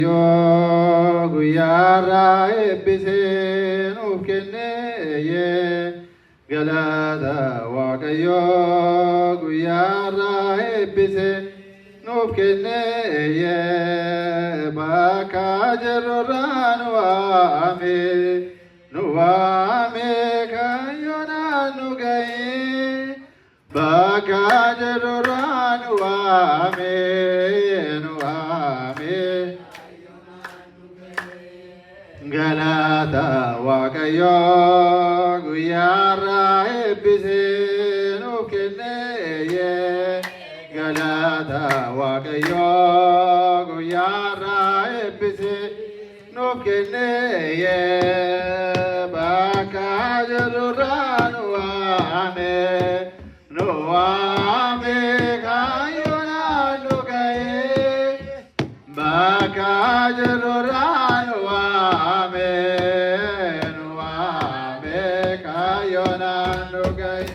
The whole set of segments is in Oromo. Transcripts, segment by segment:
Yo guyyaarraa eebbisee nuuf kenne galata Waaqayyoo guyyaarraa eebbisee nuuf kenne bakka jirurraa nu waame kaayyoonaan nu ga'e bakka jirurraa nu waame. Galata Waaqayyoo guyyaarraa eebbisee nuuf kenne galata Waaqayyoo guyyaarraa eebbisee nuuf kenne bakka jirurraa nu waame kaayyoonaan nu ga'e bakka jirurraa nu waame kaayyoonaan nu ga'e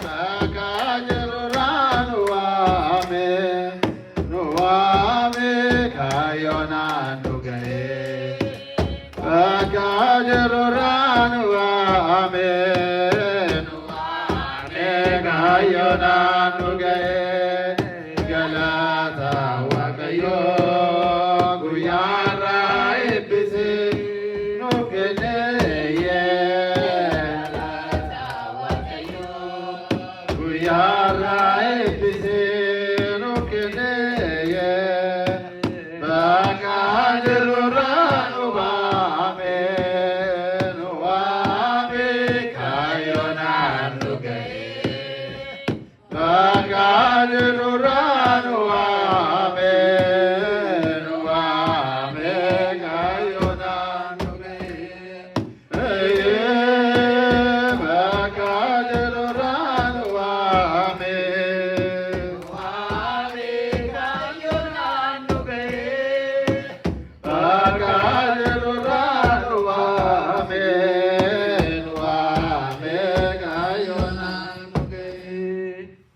bakka jirurraa nu waame kaayyoonaan nu ga'e bakka jirurraa nu waame kaayyoonaan nu ga'e galata Waaqayyoo.